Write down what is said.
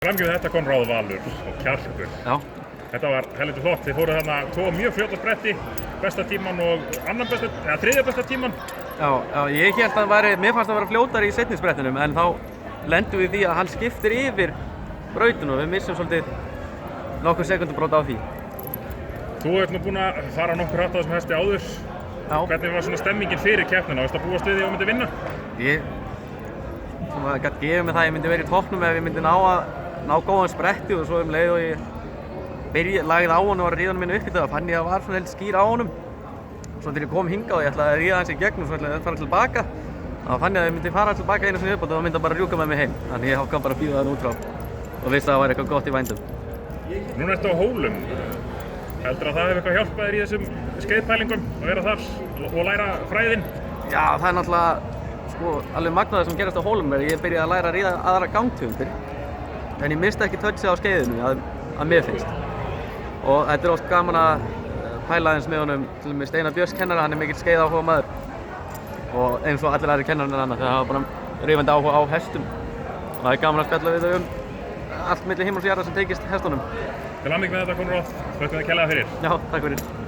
Framgjöf þetta Konráð Valur og Kjarkur. Já. Þetta var heldur flott. Þið fóruð þarna 2 mjög fljóta spretti, besta tíman og þriðja besta tíman. Já, ég held að mér fannst að vera fljótari í seinni sprettinum en þá lendum við því að hann skiptir yfir brautinu og við missum svolítið nokkur sekundubrót á því. Þú ert nú búinn að fara nokkur hratt á þessum hesti áður. Já. Hvernig var svona stemmingin fyrir keppnina? Varstu að búast við því að þú myndir vinna? Ég gat gefið mig það að ég myndi vera í toppnum ef ég myndi ná góðan spretti og svo leið og ég lagði á honum og var að ríða honum upp í það fann ég að var svona held skýr á honum. Svo þegar ég kom hingað og ég ætlaði að ríða hans í gegn og svo ætlaði að fara tilbaka þá fann ég að ég myndi fara tilbaka einu sinni upp og þá myndi hann bara rjúka með mig heim. Þannig ég ákvað bara að bíða það út frá og vissi að það væri eitthvað gott í vændum. Núna ertu á Hólum. Heldur að það hefur eitthvað hjálpað þér í þessum skeiðpælingum að vera þar og læra fræðin? Já, það er náttúrulega alveg magnað sem gerast á Hólum ég byrjaði að læra að ríða aðra gangtegundir en ég misti ekki touchið á skeiðinu að mér finnst. Og þetta er oft gaman að pæla aðeins með honum, til og með Steinar Björns kennara, hann er mikill skeiðáhuga maður og eins og allir aðrir kennararnir annað þegar hafa bara rífandi áhuga á hestum. Og það er gaman að spjalla við þau allt milli himins og jarðar sem tengist hestunum. Til hamingju með þetta Konráð, þökkum þér kærlega fyrir. Já, takk fyrir.